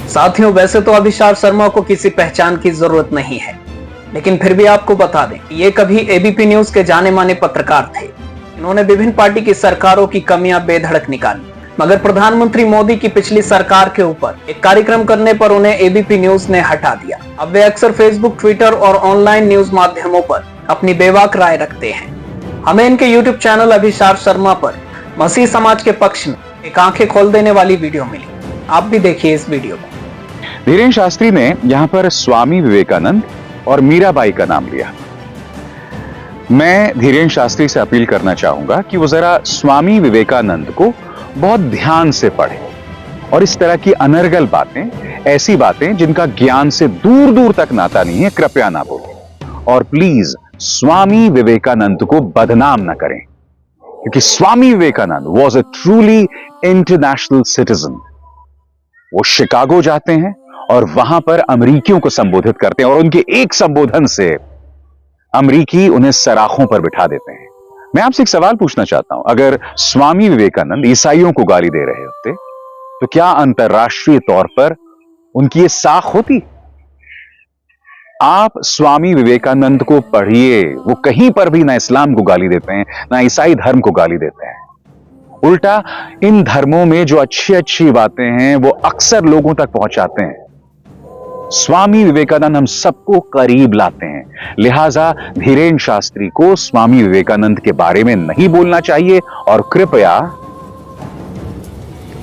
साथियों, वैसे तो अभिषार शर्मा को किसी पहचान की जरूरत नहीं है, लेकिन फिर भी आपको बता दें, ये कभी एबीपी न्यूज के जाने माने पत्रकार थे। इन्होंने विभिन्न पार्टी की सरकारों की कमियां बेधड़क निकाली, मगर प्रधानमंत्री मोदी की पिछली सरकार के ऊपर एक कार्यक्रम करने पर उन्हें एबीपी न्यूज ने हटा दिया। अब वे अक्सर फेसबुक, ट्विटर और ऑनलाइन न्यूज माध्यमों पर अपनी बेबाक राय रखते हैं। हमें इनके यूट्यूब चैनल अभिषार शर्मा पर मसीह समाज के पक्ष में एक आंखें खोल देने वाली वीडियो मिली। आप भी देखिए इस वीडियो को। धीरेन्द्र शास्त्री ने यहां पर स्वामी विवेकानंद और मीराबाई का नाम लिया। मैं धीरेन्द्र शास्त्री से अपील करना चाहूंगा कि वो जरा स्वामी विवेकानंद को बहुत ध्यान से पढ़े और इस तरह की अनर्गल बातें, ऐसी बातें जिनका ज्ञान से दूर दूर तक नाता नहीं है, कृपया ना बोलें। और प्लीज स्वामी विवेकानंद को बदनाम ना करें, क्योंकि Swami Vivekananda was a truly international citizen. वो शिकागो जाते हैं और वहां पर अमरीकियों को संबोधित करते हैं और उनके एक संबोधन से अमरीकी उन्हें सराखों पर बिठा देते हैं। मैं आपसे एक सवाल पूछना चाहता हूं, अगर स्वामी विवेकानंद ईसाइयों को गाली दे रहे होते तो क्या अंतर्राष्ट्रीय तौर पर उनकी ये साख होती? आप स्वामी विवेकानंद को पढ़िए, वो कहीं पर भी ना इस्लाम को गाली देते हैं, ना ईसाई धर्म को गाली देते हैं। उल्टा इन धर्मों में जो अच्छी अच्छी बातें हैं वो अक्सर लोगों तक पहुंचाते हैं। स्वामी विवेकानंद हम सबको करीब लाते हैं, लिहाजा धीरेन्द्र शास्त्री को स्वामी विवेकानंद के बारे में नहीं बोलना चाहिए। और कृपया,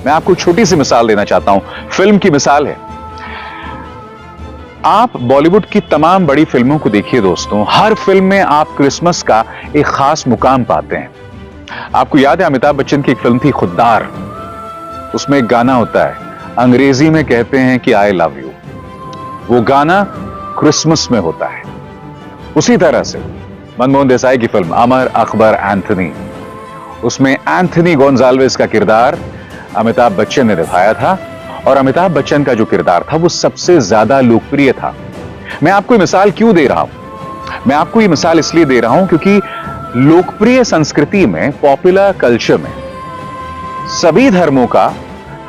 मैं आपको छोटी सी मिसाल देना चाहता हूं, फिल्म की मिसाल है। आप बॉलीवुड की तमाम बड़ी फिल्मों को देखिए दोस्तों, हर फिल्म में आप क्रिसमस का एक खास मुकाम पाते हैं। आपको याद है अमिताभ बच्चन की एक फिल्म थी खुद्दार, उसमें एक गाना होता है, अंग्रेजी में कहते हैं कि आई लव यू। वो गाना क्रिसमस में होता है। उसी तरह से मनमोहन देसाई की फिल्म अमर अकबर एंथनी, उसमें एंथनी गोंजाल्वेस का किरदार अमिताभ बच्चन ने निभाया था और अमिताभ बच्चन का जो किरदार था वो सबसे ज्यादा लोकप्रिय था। मैं आपको ये मिसाल क्यों दे रहा हूं? मैं आपको ये मिसाल इसलिए दे रहा हूं क्योंकि लोकप्रिय संस्कृति में, पॉपुलर कल्चर में, सभी धर्मों का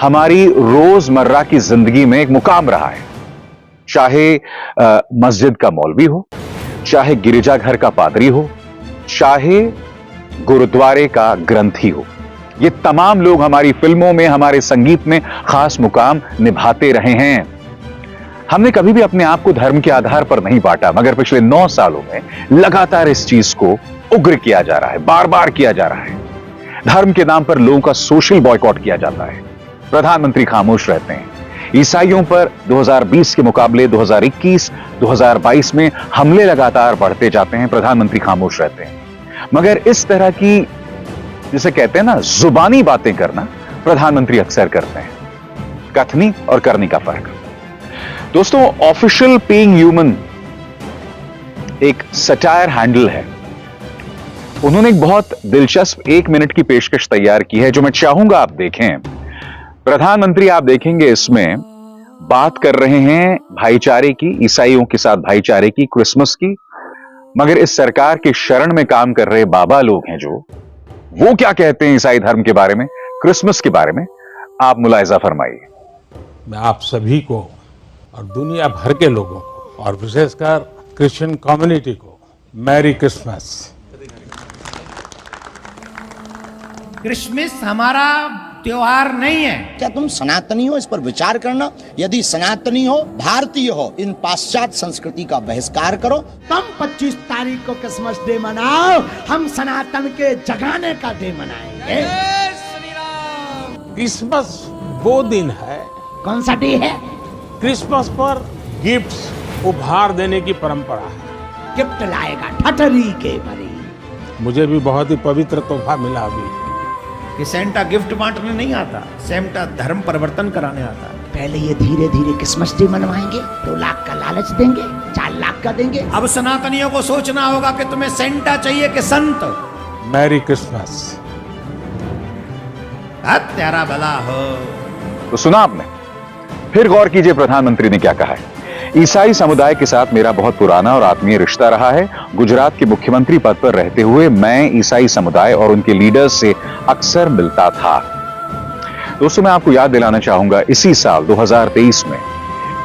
हमारी रोजमर्रा की जिंदगी में एक मुकाम रहा है। चाहे मस्जिद का मौलवी हो, चाहे गिरजाघर का पादरी हो, चाहे गुरुद्वारे का ग्रंथी हो, ये तमाम लोग हमारी फिल्मों में, हमारे संगीत में खास मुकाम निभाते रहे हैं। हमने कभी भी अपने आप को धर्म के आधार पर नहीं बांटा, मगर पिछले 9 सालों में लगातार इस चीज को उग्र किया जा रहा है, बार बार किया जा रहा है। धर्म के नाम पर लोगों का सोशल बॉयकॉट किया जाता है, प्रधानमंत्री खामोश रहते हैं। ईसाइयों पर 2020 के मुकाबले 2021, 2022 में हमले लगातार बढ़ते जाते हैं, प्रधानमंत्री खामोश रहते हैं। मगर इस तरह की, जिसे कहते हैं ना, जुबानी बातें करना प्रधानमंत्री अक्सर करते हैं। कथनी और करनी का फर्क दोस्तों। ऑफिशियल पेइंग ह्यूमन एक सटायर हैंडल है, उन्होंने एक बहुत दिलचस्प 1 मिनट की पेशकश तैयार की है जो मैं चाहूंगा आप देखें। प्रधानमंत्री, आप देखेंगे इसमें बात कर रहे हैं भाईचारे की, ईसाइयों के साथ भाईचारे की, क्रिसमस की, मगर इस सरकार के शरण में काम कर रहे बाबा लोग हैं जो, वो क्या कहते हैं ईसाई धर्म के बारे में, क्रिसमस के बारे में, आप मुलाहिजा फरमाइए। मैं आप सभी को और दुनिया भर के लोगों को और विशेषकर क्रिश्चियन कम्युनिटी को मैरी क्रिसमस। क्रिसमस हमारा त्योहार नहीं है। क्या तुम सनातनी हो? इस पर विचार करना। यदि सनातनी हो, भारतीय हो, इन पाश्चात्य संस्कृति का बहिष्कार करो। तुम 25 तारीख को क्रिसमस डे मनाओ, हम सनातन के जगाने का डे मनाएंगे। क्रिसमस वो दिन है। कौन सा डे है? क्रिसमस पर गिफ्ट्स, उपहार देने की परंपरा है। गिफ्ट लाएगा ठठरी के भरी। मुझे भी बहुत ही पवित्र तोहफा मिला अभी कि सेंटा गिफ्ट बांटने नहीं आता, सेंटा धर्म परिवर्तन कराने आता। पहले ये धीरे धीरे क्रिसमस डे मनवाएंगे, 2 लाख का लालच देंगे, 4 लाख का देंगे। अब सनातनियों को सोचना होगा कि तुम्हें सेंटा चाहिए कि संत। Merry Christmas. तेरा भला हो। तो सुना आपने, फिर गौर कीजिए प्रधानमंत्री ने क्या कहा है। ईसाई समुदाय के साथ मेरा बहुत पुराना और आत्मीय रिश्ता रहा है। गुजरात के मुख्यमंत्री पद पर रहते हुए मैं ईसाई समुदाय और उनके लीडर्स से अक्सर मिलता था। दोस्तों, मैं आपको याद दिलाना चाहूंगा, इसी साल 2023 में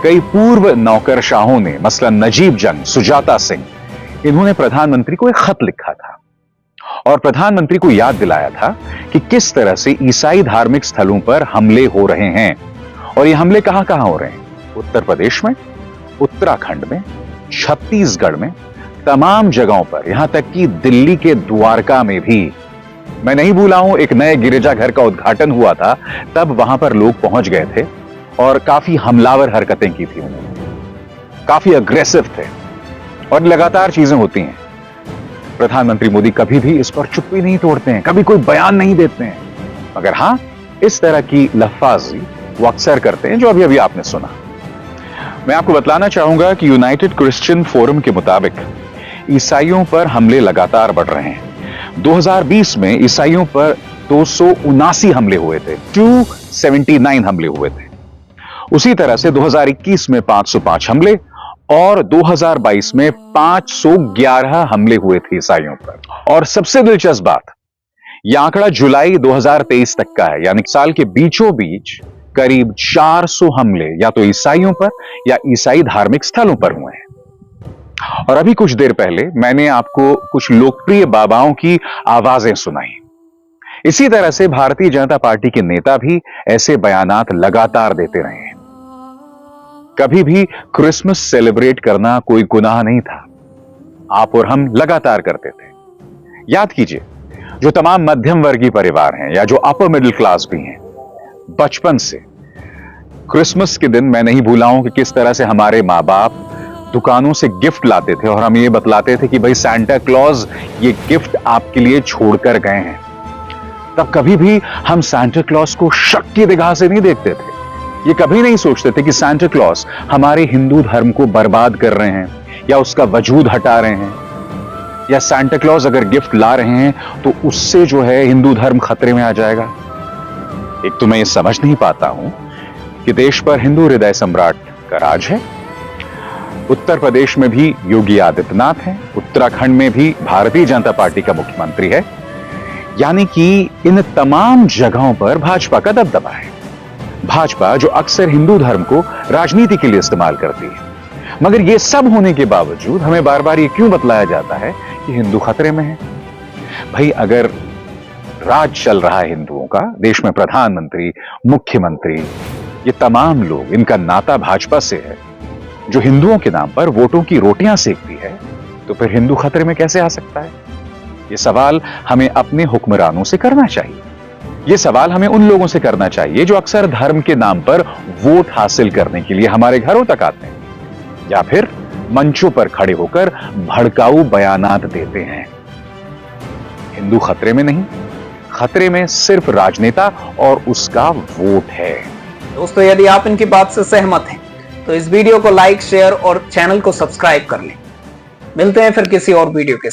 कई पूर्व नौकरशाहों ने, मसलन नजीब जंग, सुजाता सिंह, इन्होंने प्रधानमंत्री को एक खत लिखा था और प्रधानमंत्री को याद दिलाया था कि किस तरह से ईसाई धार्मिक स्थलों पर हमले हो रहे हैं। और ये हमले कहां कहां हो रहे हैं? उत्तर प्रदेश में, उत्तराखंड में, छत्तीसगढ़ में, तमाम जगहों पर, यहां तक कि दिल्ली के द्वारका में भी। मैं नहीं भूला हूं, एक नए गिरिजाघर का उद्घाटन हुआ था, तब वहां पर लोग पहुंच गए थे और काफी हमलावर हरकतें की थी उन्होंने, काफी अग्रेसिव थे। और लगातार चीजें होती हैं। प्रधानमंत्री मोदी कभी भी इस पर चुप्पी नहीं तोड़ते हैं, कभी कोई बयान नहीं देते हैं, मगर हां, इस तरह की लफ्फाजी वो अक्सर करते हैं, जो अभी अभी आपने सुना। मैं आपको बतलाना चाहूंगा कि यूनाइटेड क्रिश्चियन फोरम के मुताबिक ईसाइयों पर हमले लगातार बढ़ रहे हैं। 2020 में ईसाइयों पर 279 हमले हुए थे, 279 हमले हुए थे। उसी तरह से 2021 में 505 हमले और 2022 में 511 हमले हुए थे ईसाइयों पर। और सबसे दिलचस्प बात, यह आंकड़ा जुलाई 2023 तक का है, यानी साल के बीचों बीच करीब 400 हमले या तो ईसाइयों पर या ईसाई धार्मिक स्थलों पर हुए हैं। और अभी कुछ देर पहले मैंने आपको कुछ लोकप्रिय बाबाओं की आवाजें सुनाई। इसी तरह से भारतीय जनता पार्टी के नेता भी ऐसे बयानात लगातार देते रहे हैं। कभी भी क्रिसमस सेलिब्रेट करना कोई गुनाह नहीं था, आप और हम लगातार करते थे। याद कीजिए, जो तमाम मध्यम वर्गीय परिवार हैं या जो अपर मिडिल क्लास भी हैं, बचपन से क्रिसमस के दिन मैं नहीं भूला हूं कि किस तरह से हमारे मां बाप दुकानों से गिफ्ट लाते थे और हम ये बतलाते थे कि भाई सांता क्लॉज ये गिफ्ट आपके लिए छोड़कर गए हैं। तब कभी भी हम सांता क्लॉज को शक की निगाह से नहीं देखते थे। ये कभी नहीं सोचते थे कि सांता क्लॉज हमारे हिंदू धर्म को बर्बाद कर रहे हैं या उसका वजूद हटा रहे हैं, या सांता क्लॉज अगर गिफ्ट ला रहे हैं तो उससे जो है हिंदू धर्म खतरे में आ जाएगा। एक तो मैं ये समझ नहीं पाता हूं कि देश पर हिंदू हृदय सम्राट का राज है। उत्तर प्रदेश में भी योगी आदित्यनाथ हैं, उत्तराखंड में भी भारतीय जनता पार्टी का मुख्यमंत्री है, यानी कि इन तमाम जगहों पर भाजपा का दबदबा है। भाजपा जो अक्सर हिंदू धर्म को राजनीति के लिए इस्तेमाल करती है। मगर यह सब होने के बावजूद हमें बार बार ये क्यों बतलाया जाता है कि हिंदू खतरे में है? भाई, अगर राज चल रहा है हिंदुओं का, देश में प्रधानमंत्री, मुख्यमंत्री, ये तमाम लोग, इनका नाता भाजपा से है, जो हिंदुओं के नाम पर वोटों की रोटियां सेकती है, तो फिर हिंदू खतरे में कैसे आ सकता है? यह सवाल हमें अपने हुक्मरानों से करना चाहिए। यह सवाल हमें उन लोगों से करना चाहिए जो अक्सर धर्म के नाम पर वोट हासिल करने के लिए हमारे घरों तक आते हैं या फिर मंचों पर खड़े होकर भड़काऊ बयानात देते हैं। हिंदू खतरे में नहीं, खतरे में सिर्फ राजनेता और उसका वोट है। दोस्तों, यदि आप इनकी बात से सहमत हैं तो इस वीडियो को लाइक, शेयर और चैनल को सब्सक्राइब कर लें। मिलते हैं फिर किसी और वीडियो के साथ।